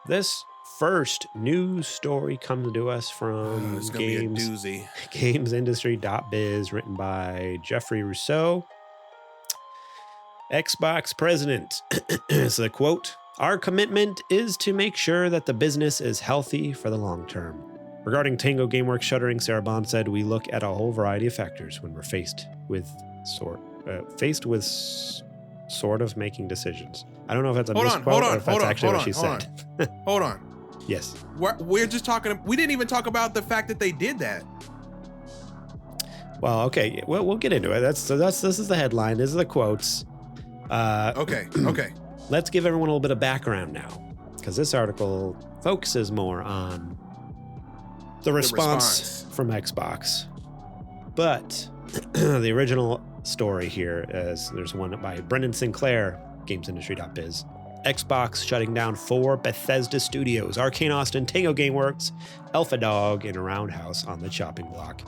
This first news story comes to us from It's gonna be a doozy. gamesindustry.biz, written by Jeffrey Rousseau. Xbox president. So the quote, "Our commitment is to make sure that the business is healthy for the long term." Regarding Tango Gameworks shuttering, Sarah Bond said, "We look at a whole variety of factors when we're faced with sort of making decisions." I don't know if that's a misquote or if that's actually what she said. Hold on. Yes. We're just talking. We didn't even talk about the fact that they did that. Well, okay. Well, we'll get into it. This is the headline. This is the quotes. Okay. Let's give everyone a little bit of background now, because this article focuses more on the response from Xbox. But the original story here is there's one by Brendan Sinclair, gamesindustry.biz. Xbox shutting down 4 Bethesda studios, Arcane Austin, Tango Gameworks, Alpha Dog, and Roundhouse on the chopping block.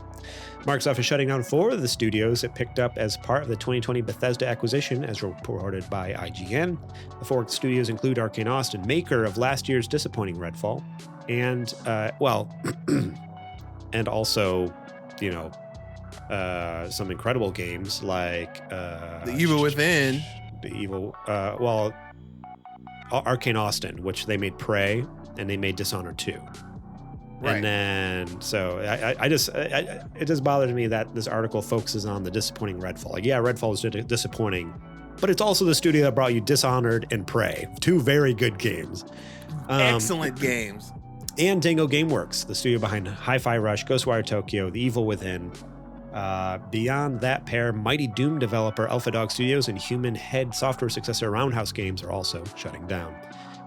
Microsoft is shutting down 4 of the studios it picked up as part of the 2020 Bethesda acquisition, as reported by IGN. The 4 studios include Arcane Austin, maker of last year's disappointing Redfall, and and also, some incredible games like The Evil Within. Arcane Austin, which they made Prey and they made Dishonored 2. Right. And then, so it just bothers me that this article focuses on the disappointing Redfall. Like, yeah, Redfall is disappointing, but it's also the studio that brought you Dishonored and Prey, 2 very good games. Excellent games. And Tango Gameworks, the studio behind Hi-Fi Rush, Ghostwire Tokyo, The Evil Within. Beyond that pair, Mighty Doom developer Alpha Dog Studios and Human Head software successor Roundhouse Games are also shutting down.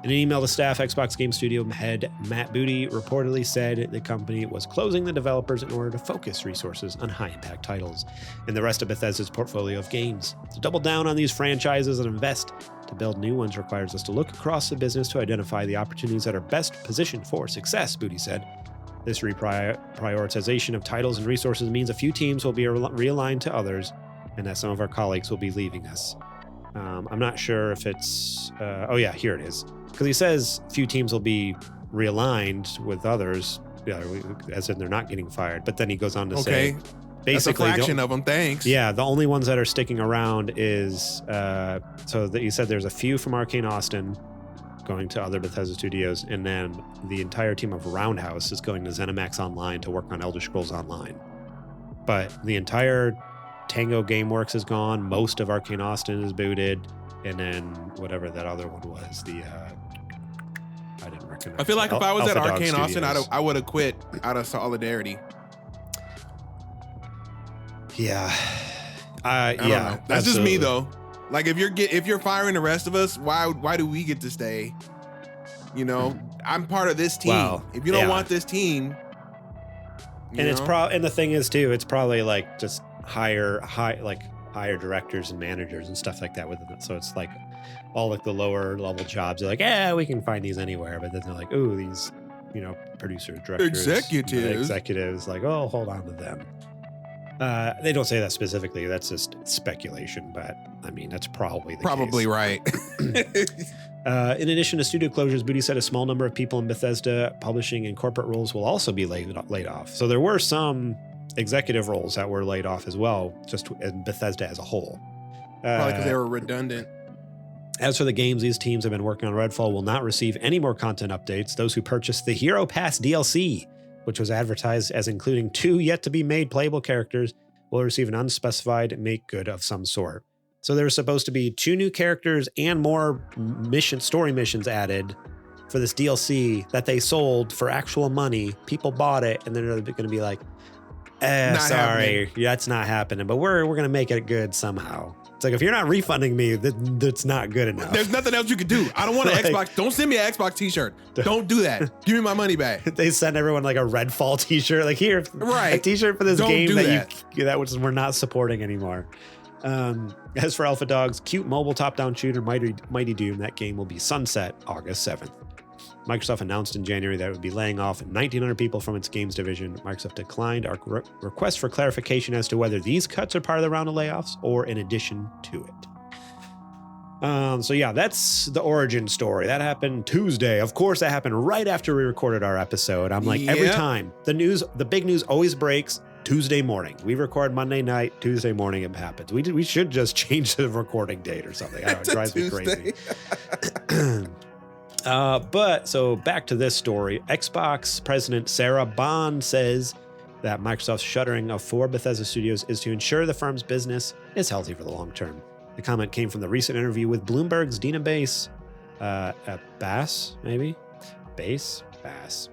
In an email to staff, Xbox Game Studio head Matt Booty reportedly said the company was closing the developers in order to focus resources on high-impact titles and the rest of Bethesda's portfolio of games. To double down on these franchises and invest to build new ones requires us to look across the business to identify the opportunities that are best positioned for success, Booty said. This reprioritization of titles and resources means a few teams will be realigned to others and that some of our colleagues will be leaving us. I'm not sure if it's... here it is. Because he says few teams will be realigned with others, as in they're not getting fired. But then he goes on to say, basically, that's a fraction of them. Thanks. Yeah, the only ones that are sticking around is so that he said there's a few from Arcane Austin going to other Bethesda studios, and then the entire team of Roundhouse is going to ZeniMax Online to work on Elder Scrolls Online. But the entire Tango Gameworks is gone. Most of Arcane Austin is booted. And then whatever that other one was, I didn't recognize. I feel like if I was Alpha at Dog Arcane Austin, Studios. I would have quit out of solidarity. Yeah. I don't know. That's just me though. Like if you're firing the rest of us, why do we get to stay? I'm part of this team. Well, if you don't want this team, and the thing is too, it's probably like just higher directors and managers and stuff like that with it. So it's like all like the lower level jobs are like, yeah, we can find these anywhere. But then they're like, oh, these, producers, directors, executives, like, oh, hold on to them. They don't say that specifically. That's just speculation. But I mean, that's probably the case. Right. In addition to studio closures, Booty said a small number of people in Bethesda publishing and corporate roles will also be laid off. So there were some executive roles that were laid off as well, just in Bethesda as a whole. Probably because they were redundant. As for the games these teams have been working on, Redfall will not receive any more content updates. Those who purchased the Hero Pass DLC, which was advertised as including 2 yet-to-be-made playable characters, will receive an unspecified make good of some sort. So there was supposed to be 2 new characters and more story missions added for this DLC that they sold for actual money. People bought it, and then they're going to be like, sorry, that's not happening, but we're going to make it good somehow. It's like, if you're not refunding me, that's not good enough. There's nothing else you can do. I don't want an Xbox. Don't send me an Xbox t-shirt. Don't do that. Give me my money back. They send everyone like a Redfall t-shirt. Like, here, right, a t-shirt for this game that we're not supporting anymore. As for Alpha Dog's cute mobile top-down shooter, Mighty Doom, that game will be sunset August 7th. Microsoft announced in January that it would be laying off 1,900 people from its games division. Microsoft declined our request for clarification as to whether these cuts are part of the round of layoffs or in addition to it. So yeah, that's the origin story. That happened Tuesday. Of course, that happened right after we recorded our episode. I'm like, every time the big news always breaks Tuesday morning. We record Monday night, Tuesday morning it happens. We should just change the recording date or something. I don't know, it drives me crazy. But so back to this story. Xbox President Sarah Bond says that Microsoft's shuttering of 4 Bethesda studios is to ensure the firm's business is healthy for the long term. The comment came from the recent interview with Bloomberg's Dina Bass, Bass, maybe? Bass?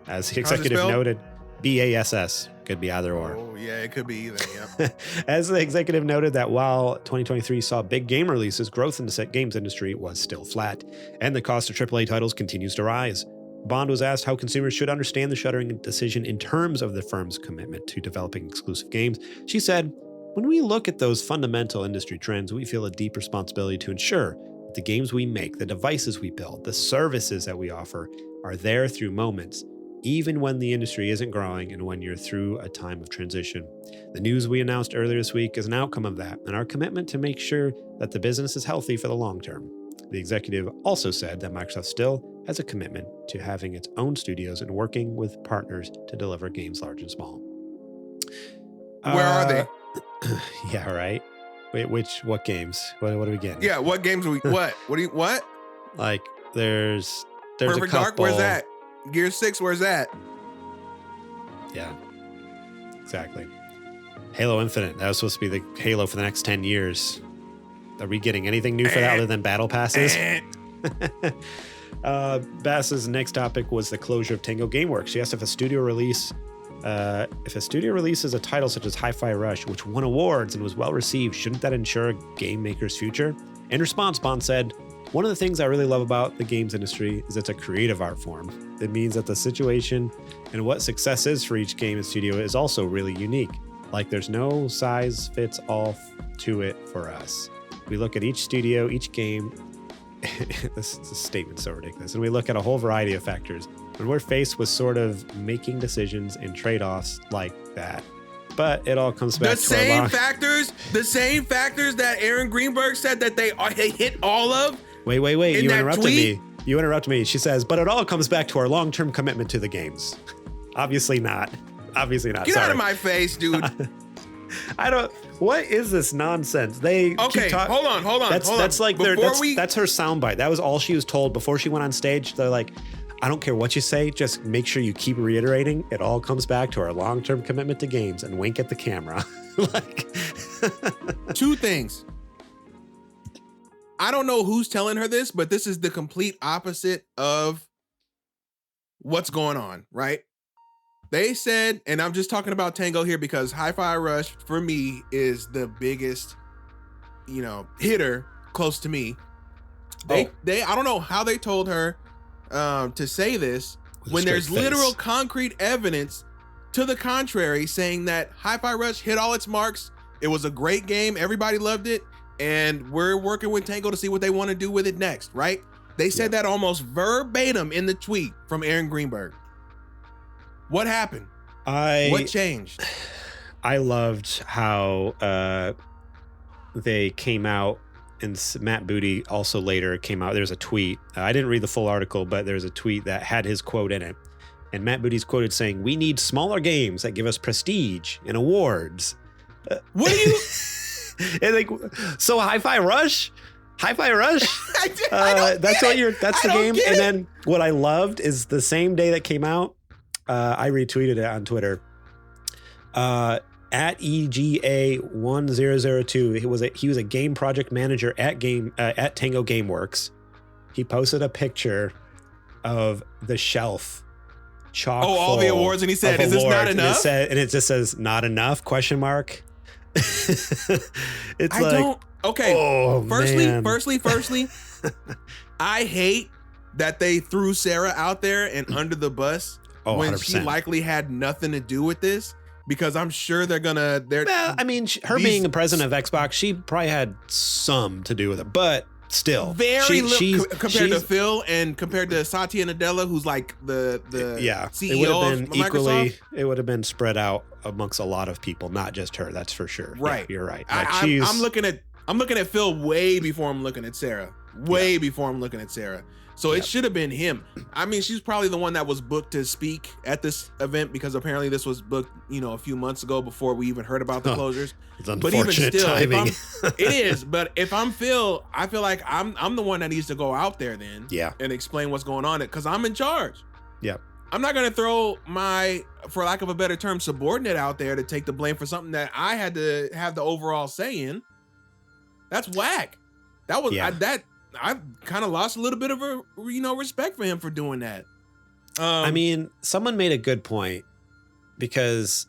As the executive noted, BASS. Could be either or. Oh, yeah, it could be either, yeah. As the executive noted that while 2023 saw big game releases, growth in the games industry was still flat, and the cost of AAA titles continues to rise. Bond was asked how consumers should understand the shuttering decision in terms of the firm's commitment to developing exclusive games. She said, "When we look at those fundamental industry trends, we feel a deep responsibility to ensure that the games we make, the devices we build, the services that we offer are there through moments, even when the industry isn't growing and when you're through a time of transition. The news we announced earlier this week is an outcome of that and our commitment to make sure that the business is healthy for the long term." The executive also said that Microsoft still has a commitment to having its own studios and working with partners to deliver games large and small. Where are they? Yeah, right. Wait, what games? What are we getting? Yeah, what games are we? What? What? Like, there's Perfect a couple. Dark. Where's that? Gear 6. Where's that? Yeah, exactly. Halo Infinite. That was supposed to be the Halo for the next 10 years. Are we getting anything new for that other than battle passes? Bass's next topic was the closure of Tango Gameworks. She asked if a studio releases a title such as Hi-Fi Rush, which won awards and was well received, shouldn't that ensure a game maker's future? In response, Bond said, "One of the things I really love about the games industry is it's a creative art form. It means that the situation and what success is for each game and studio is also really unique. Like there's no size fits all to it for us. We look at each studio, each game." This statement's so ridiculous. "And we look at a whole variety of factors. When we're faced with sort of making decisions and trade-offs like that. But it all comes back to the same factors that Aaron Greenberg said that they hit all of." Wait. You interrupted me. She says, "But it all comes back to our long-term commitment to the games." Obviously not. Get out of my face, dude. What is this nonsense? Hold on. That's like that's her soundbite. That was all she was told before she went on stage. They're like, "I don't care what you say, just make sure you keep reiterating it all comes back to our long-term commitment to games," and wink at the camera. Like two things. I don't know who's telling her this, but this is the complete opposite of what's going on, right? They said, and I'm just talking about Tango here because Hi-Fi Rush for me is the biggest, hitter close to me. I don't know how they told her to say this when there's literal concrete evidence to the contrary, saying that Hi-Fi Rush hit all its marks. It was a great game. Everybody loved it. And we're working with Tango to see what they want to do with it next, right? They said that almost verbatim in the tweet from Aaron Greenberg. What happened? What changed? I loved how they came out, and Matt Booty also later came out. There's a tweet. I didn't read the full article, but there's a tweet that had his quote in it. And Matt Booty's quoted saying, "We need smaller games that give us prestige and awards." What do you... So Hi-Fi Rush? I don't that's get it. That's the game. And then what I loved is the same day that came out, I retweeted it on Twitter. At EGA1002, he was a game project manager at Tango Gameworks. He posted a picture of the shelf, chock full all the awards, and he said, "Is this not enough?" And it just says, "Not enough?" ? Firstly, I hate that they threw Sarah out there and under the bus when 100%. She likely had nothing to do with this, because I'm sure they're gonna. Being the president of Xbox, she probably had some to do with it, but still, very little compared to Phil and compared to Satya Nadella, who's like the CEO of Microsoft. It would have been spread out amongst a lot of people, not just her. That's for sure. Right, yeah, you're right. I'm looking at Phil way before I'm looking at Sarah. way before I'm looking at Sarah. So it should have been him. I mean, she's probably the one that was booked to speak at this event because apparently this was booked, a few months ago before we even heard about the closures. It's unfortunate timing. It is. But if I'm Phil, I feel like I'm the one that needs to go out there then and explain what's going on because I'm in charge. Yeah. I'm not going to throw my, for lack of a better term, subordinate out there to take the blame for something that I had to have the overall say in. That's whack. That was I kind of lost a little bit of respect for him for doing that. I mean, someone made a good point because,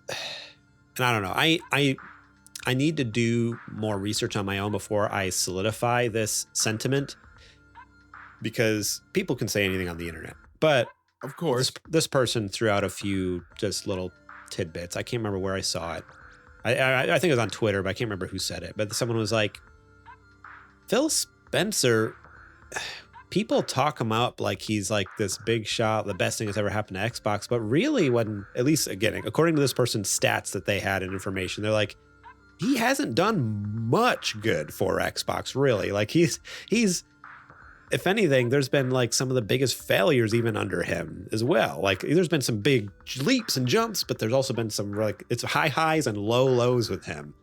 and I don't know, I need to do more research on my own before I solidify this sentiment because people can say anything on the internet, but of course this person threw out a few just little tidbits. I can't remember where I saw it. I think it was on Twitter, but I can't remember who said it, but someone was like, Phil Spencer, people talk him up like he's like this big shot, the best thing that's ever happened to Xbox. But really, when, at least again, according to this person's stats that they had and information, they're like, he hasn't done much good for Xbox, really. Like he's, if anything, there's been like some of the biggest failures even under him as well. Like there's been some big leaps and jumps, but there's also been some like, it's high highs and low lows with him.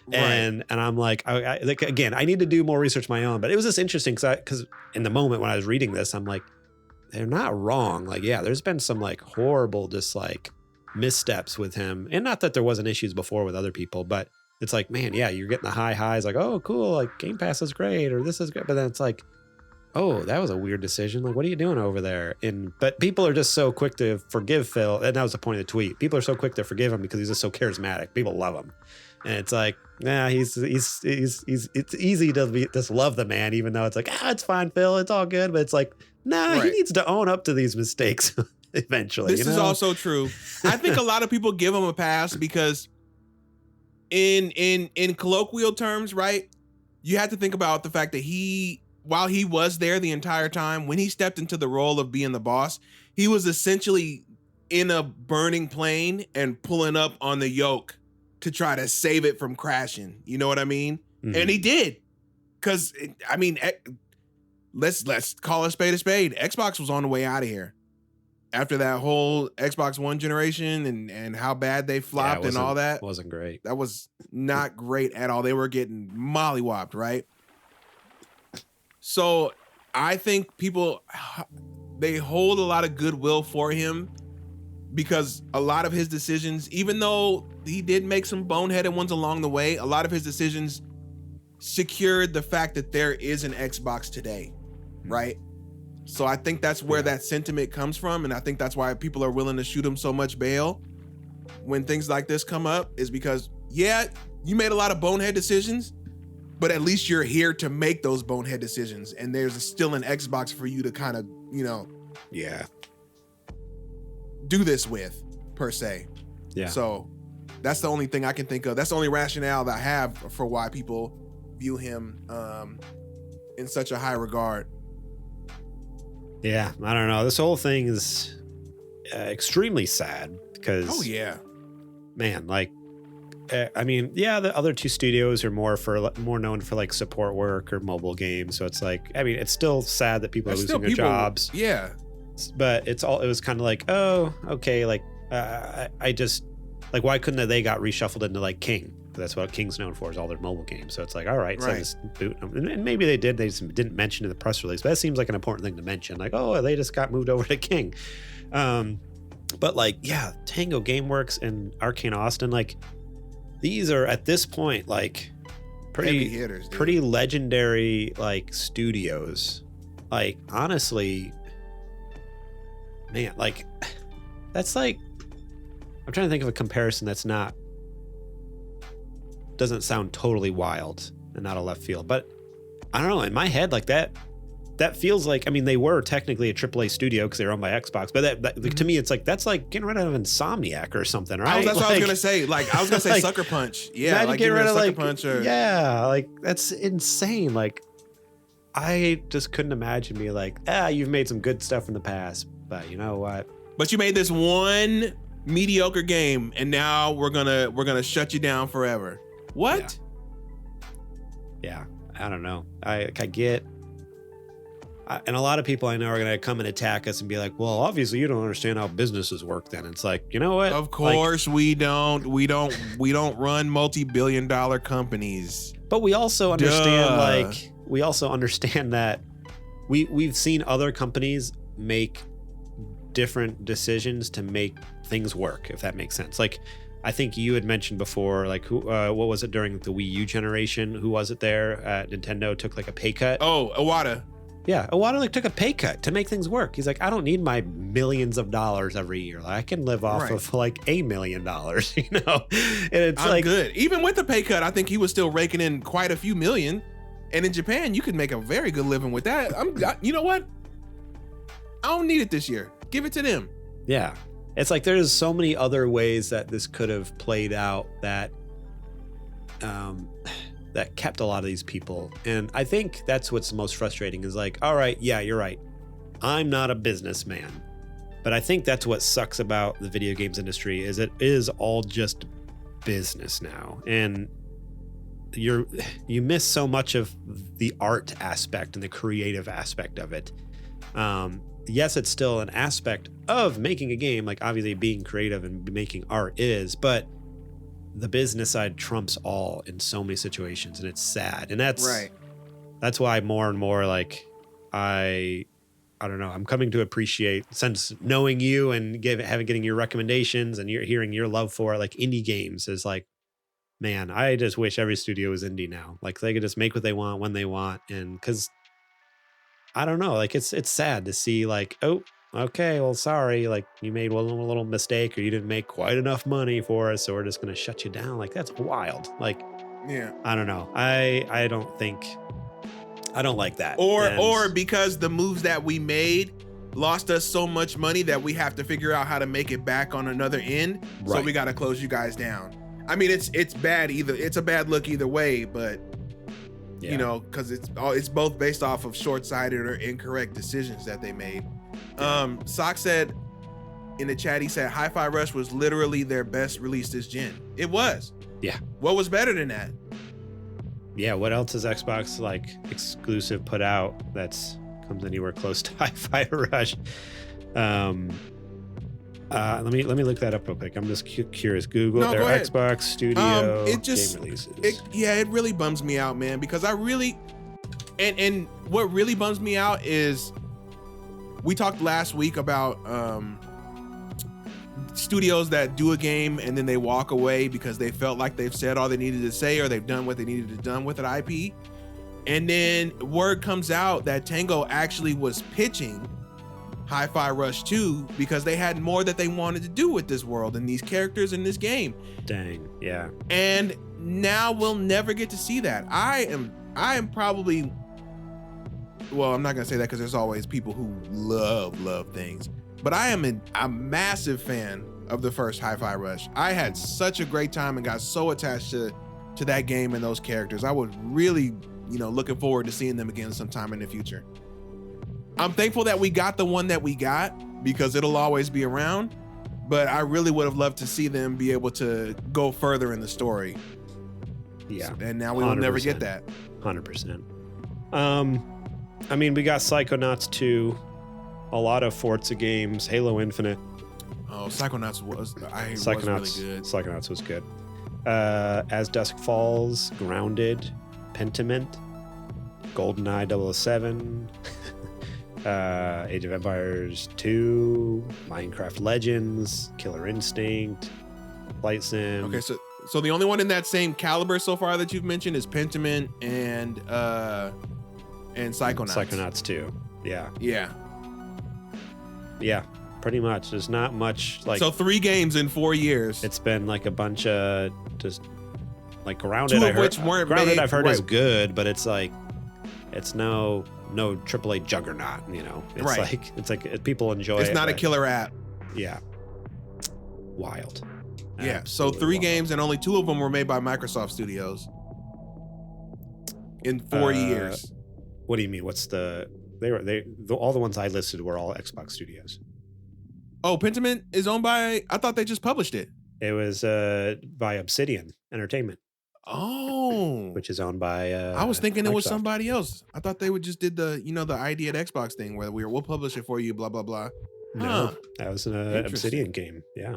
Right. And I'm like, again, I need to do more research of my own, but it was just interesting because in the moment when I was reading this, I'm like, they're not wrong. Like, yeah, there's been some like horrible, just like missteps with him. And not that there wasn't issues before with other people, but it's like, man, yeah, you're getting the high highs like, oh, cool. Like Game Pass is great or this is good. But then it's like, oh, that was a weird decision. Like, what are you doing over there? But people are just so quick to forgive Phil. And that was the point of the tweet. People are so quick to forgive him because he's just so charismatic. People love him. And it's like, nah, it's easy to just love the man, even though it's like, it's fine, Phil, it's all good. But it's like, nah, he needs to own up to these mistakes eventually. This is also true. I think a lot of people give him a pass because in colloquial terms, right? You have to think about the fact that while he was there the entire time, when he stepped into the role of being the boss, he was essentially in a burning plane and pulling up on the yoke to try to save it from crashing. You know what I mean? Mm-hmm. And he did. Because, I mean, let's call a spade a spade. Xbox was on the way out of here. After that whole Xbox One generation and how bad they flopped and all that. Wasn't great. That was not great at all. They were getting mollywopped, right? So I think people, they hold a lot of goodwill for him because a lot of his decisions, even though he did make some boneheaded ones along the way, a lot of his decisions secured the fact that there is an Xbox today, right? So I think that's where that sentiment comes from. And I think that's why people are willing to shoot him so much bail when things like this come up, is because, yeah, you made a lot of bonehead decisions, but at least you're here to make those bonehead decisions. And there's still an Xbox for you to kind of, do this with, per se. Yeah. So that's the only thing I can think of. That's the only rationale that I have for why people view him in such a high regard. Yeah, I don't know. This whole thing is extremely sad because, man, like, I mean, yeah, the other two studios are more known for like support work or mobile games. So it's like, I mean, it's still sad that people are losing their jobs. Yeah. But it was kind of like, oh, okay. Like, I just like, why couldn't they got reshuffled into like King? That's what King's known for, is all their mobile games. So it's like, all right. So just boot them. And maybe they did. They just didn't mention in the press release, but that seems like an important thing to mention. Like, oh, they just got moved over to King. But like, yeah, Tango Gameworks and Arcane Austin, like, these are at this point like pretty hitters, pretty legendary like studios. Like, honestly, man, like, that's like, I'm trying to think of a comparison that's doesn't sound totally wild and not a left field, but I don't know, in my head, like that feels like, I mean, they were technically a AAA studio because they were owned by Xbox, but that to me, it's like, that's like getting rid of Insomniac or something, right? That's what I was gonna say. Like, I was gonna say like, Sucker Punch. Yeah, like getting rid of Sucker Punch. Like, that's insane. Like, I just couldn't imagine me like, you've made some good stuff in the past, but you know what? But you made this one mediocre game, and now we're gonna shut you down forever. What? Yeah, I don't know. I get And a lot of people I know are going to come and attack us and be like, well, obviously you don't understand how businesses work then. It's like, you know what? Of course we don't. We don't run multi-billion-dollar companies. But we also understand that we've seen other companies make different decisions to make things work, if that makes sense. Like, I think you had mentioned before, like, what was it during the Wii U generation? Who was it there at Nintendo took like a pay cut? Oh, Iwata. Yeah, Iwata like took a pay cut to make things work. He's like, I don't need my millions of dollars every year. Like, I can live off of like $1 million, you know? And it's I'm like good. Even with the pay cut, I think he was still raking in quite a few million. And in Japan, you could make a very good living with that. You know what? I don't need it this year. Give it to them. Yeah. It's like there's so many other ways that this could have played out that that kept a lot of these people. And I think that's what's most frustrating is like, all right, yeah, you're right. I'm not a businessman. But I think that's what sucks about the video games industry is it is all just business now. And you miss so much of the art aspect and the creative aspect of it. Yes, it's still an aspect of making a game, like obviously being creative and making art is, but the business side trumps all in so many situations, and it's sad. And that's why more and more, like, I don't know, I'm coming to appreciate, since knowing you and getting your recommendations and hearing your love for like indie games is like, man, I just wish every studio was indie now. Like they could just make what they want when they want. And cause I don't know, like it's sad to see like, oh, okay, well, sorry, like you made one little mistake or you didn't make quite enough money for us, so we're just gonna shut you down. Like that's wild. Like, yeah, I don't know. I don't like that. Or because the moves that we made lost us so much money that we have to figure out how to make it back on another end. Right. So we got to close you guys down. I mean, it's bad either. It's a bad look either way, but you know, because it's both based off of short-sighted or incorrect decisions that they made. Sock said in the chat, he said Hi-Fi Rush was literally their best release this gen. It was. Yeah. What was better than that? Yeah. What else has Xbox like exclusive put out that's comes anywhere close to Hi-Fi Rush? Let me look that up real quick. I'm just curious. Google their Xbox Studio game releases. It really bums me out, man, because I really and what really bums me out is we talked last week about studios that do a game and then they walk away because they felt like they've said all they needed to say or they've done what they needed to done with an IP. And then word comes out that Tango actually was pitching Hi-Fi Rush 2 because they had more that they wanted to do with this world and these characters in this game. Dang, yeah. And now we'll never get to see that. I am probably, well, I'm not gonna say that because there's always people who love things, but I am a massive fan of the first Hi-Fi Rush. I had such a great time and got so attached to that game and those characters. I was really, looking forward to seeing them again sometime in the future. I'm thankful that we got the one that we got because it'll always be around, but I really would have loved to see them be able to go further in the story. Yeah. And now we will never get that. 100%. I mean, we got Psychonauts 2, a lot of Forza games, Halo Infinite. Oh, Psychonauts was really good. Psychonauts was good. As Dusk Falls, Grounded, Pentiment, GoldenEye 007, Age of Empires 2, Minecraft Legends, Killer Instinct, Flight Sim. Okay, so the only one in that same caliber so far that you've mentioned is Pentiment and Psychonauts. Psychonauts 2. Yeah. Yeah. Yeah, pretty much. There's not much like. So 3 games in 4 years. It's been like a bunch of just like Grounded. 2 of which weren't Grounded made, I've heard is good, but it's like it's no AAA juggernaut. It's like people enjoy it. It's not a killer app. Yeah. Wild. Yeah. Absolutely so 3 wild. games and only 2 of them were made by Microsoft Studios in 4 years. What do you mean? What's all the ones I listed were all Xbox Studios. Oh, Pentiment is owned by, I thought they just published it. It was by Obsidian Entertainment. Oh, which is owned by. I was thinking it was Microsoft. somebody else. I thought they would just did the ID at Xbox thing where we'll publish it for you, blah blah blah. No, that was an Obsidian game. Yeah.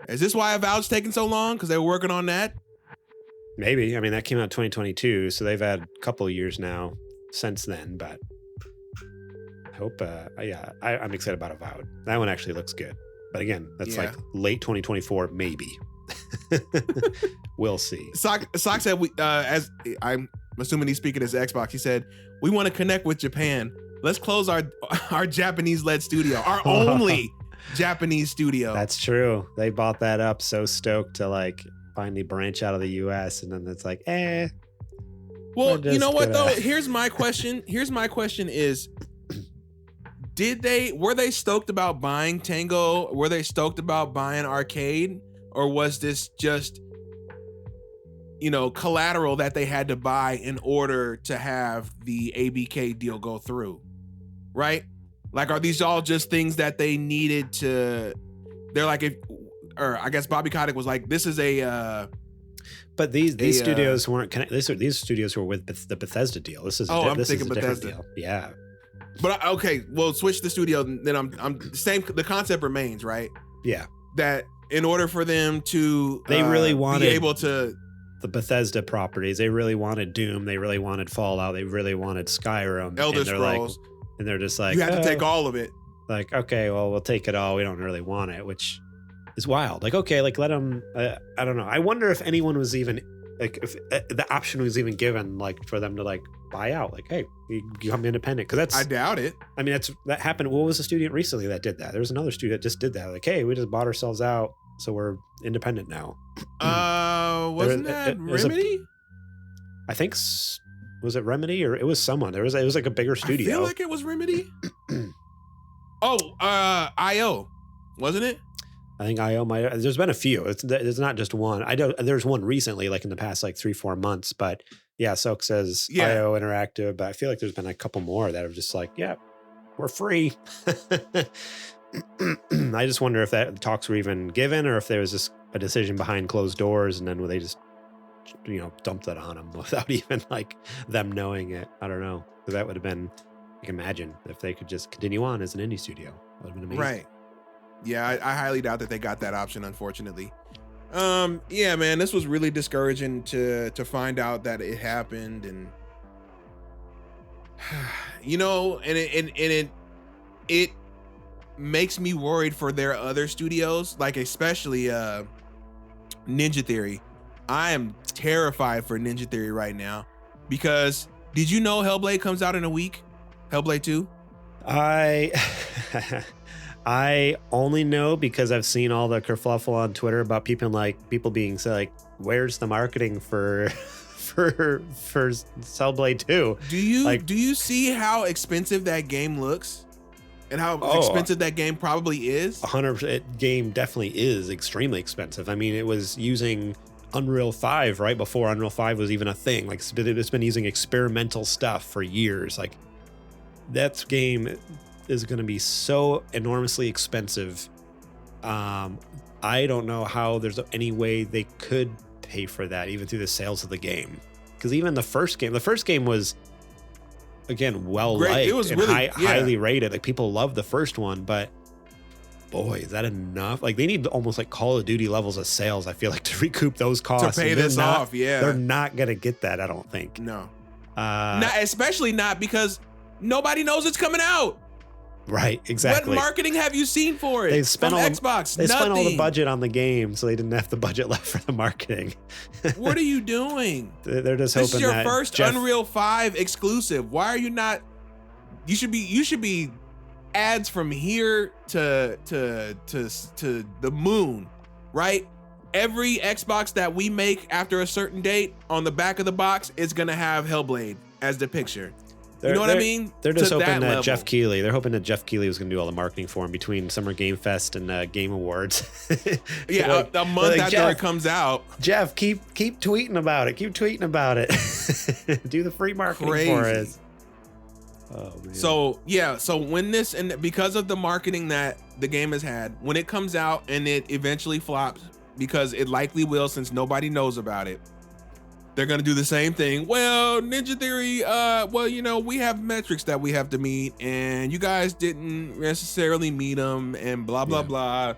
Is this why Avowed's taking so long? Because they were working on that? Maybe. I mean, that came out 2022, so they've had a couple of years now since then. But I hope. I'm excited about Avowed. That one actually looks good. But again, that's like late 2024, maybe. We'll see. Sock said, as I'm assuming he's speaking as Xbox, he said, we want to connect with Japan. Let's close our Japanese-led studio, our only Japanese studio. That's true. They bought that up, so stoked to like finally branch out of the US, and then it's like, Well, you know what though? Here's my question is, were they stoked about buying Tango? Were they stoked about buying Arcade? Or was this just, collateral that they had to buy in order to have the ABK deal go through? Right? Like, are these all just things that they needed to, they're like, I guess Bobby Kotick was like, this is but these studios weren't connected. These studios were with the Bethesda deal. This is I'm this thinking is a different Bethesda. deal. Yeah. But okay, well, switch the studio. Then I'm same. The concept remains, right? Yeah. That in order for them to, they really wanted be able to the Bethesda properties. They really wanted Doom. They really wanted Fallout. They really wanted Skyrim. Elder Scrolls. And they're just like, you have to take all of it. Like, okay, well, we'll take it all. We don't really want it, which is wild. Like, okay, like let them. I don't know. I wonder if anyone was even like, if the option was even given, like for them to like buy out. Like, hey, you become independent, because that's. I doubt it. I mean, that happened. What was the studio recently that did that? There was another studio that just did that. Like, hey, we just bought ourselves out, so we're independent now. Wasn't that Remedy? I think. Was it Remedy or it was someone? It was like a bigger studio. I feel like it was Remedy. IO, wasn't it? I think IO might. There's been a few. There's not just one. I don't. There's one recently, like in the past, like 3-4 months. But yeah, Soak says IO Interactive. But I feel like there's been a couple more that are just like, yeah, we're free. I just wonder if that talks were even given, or if there was just a decision behind closed doors, and then they just, dumped that on them without even like them knowing it. I don't know. Because that would have been. You can imagine if they could just continue on as an indie studio. That would have been amazing. Right. Yeah, I highly doubt that they got that option, unfortunately. Yeah, man, this was really discouraging to find out that it happened, and it makes me worried for their other studios, like especially Ninja Theory. I am terrified for Ninja Theory right now, because did you know Hellblade comes out in a week? Hellblade 2? I only know because I've seen all the kerfluffle on Twitter about people being so like, where's the marketing for Hellblade 2? Do you see how expensive that game looks? And how expensive that game probably is? 100% game definitely is extremely expensive. I mean, it was using Unreal 5 right before Unreal 5 was even a thing. Like, it's been using experimental stuff for years. Like, that game is going to be so enormously expensive. I don't know how there's any way they could pay for that, even through the sales of the game. Because even the first game was, again, well-liked. It was and really highly rated. Like, people love the first one, but boy, is that enough? Like, they need almost like Call of Duty levels of sales, I feel like, to recoup those costs. To pay this off, yeah. They're not going to get that, I don't think. No. Especially not because nobody knows it's coming out. Right, exactly. What marketing have you seen for it? They spent Xbox. They spent all the budget on the game, so they didn't have the budget left for the marketing. What are you doing? They're just hoping that this is your first Unreal 5 exclusive. Why are you not? You should be ads from here to the moon, right? Every Xbox that we make after a certain date, on the back of the box, it's gonna have Hellblade as the picture. You know what I mean? They're just hoping that Jeff Keighley. They're hoping that Jeff Keighley was going to do all the marketing for him between Summer Game Fest and Game Awards. Yeah, a month after it comes out. Jeff, keep tweeting about it. Keep tweeting about it. Do the free marketing for us. Oh man. So when this, and because of the marketing that the game has had, when it comes out and it eventually flops, because it likely will, since nobody knows about it, they're going to do the same thing. Well, Ninja Theory, we have metrics that we have to meet, and you guys didn't necessarily meet them, and blah, blah, blah.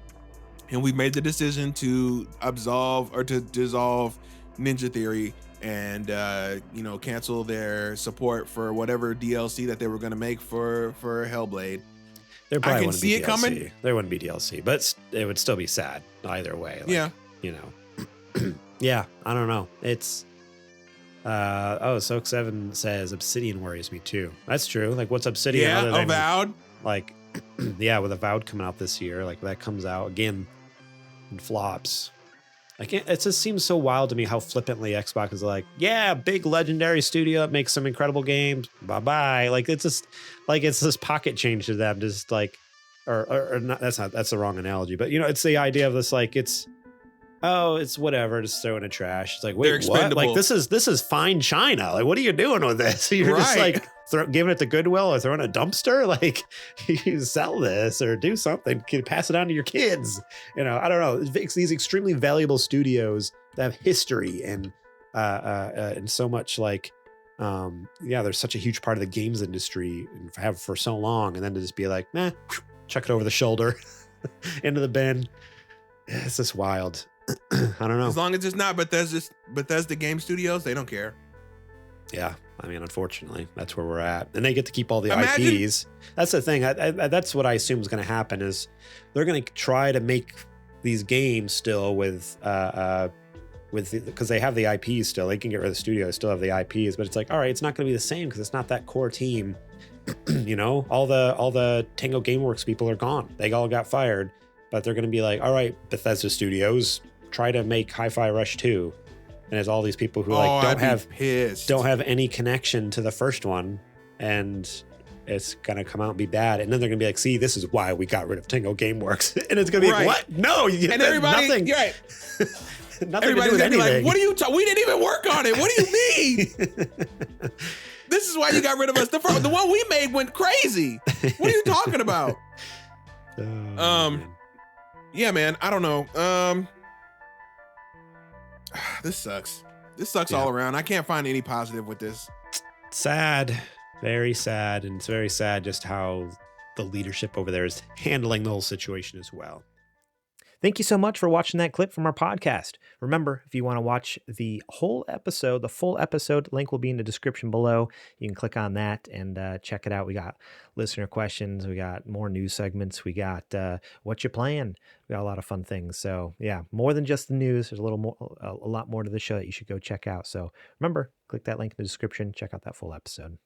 And we made the decision to dissolve Ninja Theory and, cancel their support for whatever DLC that they were going to make for Hellblade. There probably I can wouldn't see be it DLC. coming. There wouldn't be DLC, but it would still be sad either way. Yeah, I don't know. It's Soak7 says Obsidian worries me too. That's true. Like, what's Obsidian? Yeah, Avowed. Like, with Avowed coming out this year, like that comes out again and flops. It just seems so wild to me how flippantly Xbox is like, yeah, big legendary studio that makes some incredible games. Bye bye. Like, it's just like it's this pocket change to them. Just like, or not. That's the wrong analogy. But it's the idea of this. Like, it's whatever. Just throw in the trash. It's like, wait, what? Like, this is fine china. Like, what are you doing with this? You're just like giving it to Goodwill or throwing a dumpster. Like, you sell this or do something. Pass it on to your kids. I don't know. It's these extremely valuable studios that have history and so much like, they're such a huge part of the games industry and have for so long. And then to just be like, chuck it over the shoulder into the bin. It's just wild. I don't know. As long as it's not Bethesda Game Studios, they don't care. Yeah, I mean, unfortunately, that's where we're at, and they get to keep all the IPs. That's the thing. That's what I assume is going to happen. Is they're going to try to make these games still with because they have the IPs still. They can get rid of the studio, still have the IPs, but it's like, all right, it's not going to be the same because it's not that core team. All the Tango Gameworks people are gone. They all got fired, but they're going to be like, all right, Bethesda Studios, try to make Hi-Fi Rush 2. And it's all these people who don't have any connection to the first one, and it's gonna come out and be bad. And then they're gonna be like, see, this is why we got rid of Tango Gameworks. And it's gonna be like, what? No, and everybody, nothing. You're right. Nothing Everybody's to do with anything. Like, what are you we didn't even work on it. What do you mean? This is why you got rid of us. The one we made went crazy. What are you talking about? Yeah, man. I don't know. This sucks. This sucks all around. I can't find any positive with this. Sad. Very sad. And it's very sad just how the leadership over there is handling the whole situation as well. Thank you so much for watching that clip from our podcast. Remember, if you want to watch the whole episode, the full episode, link will be in the description below. You can click on that and check it out. We got listener questions. We got more news segments. We got what you playing. We got a lot of fun things. So yeah, more than just the news. There's a lot more to the show that you should go check out. So remember, click that link in the description. Check out that full episode.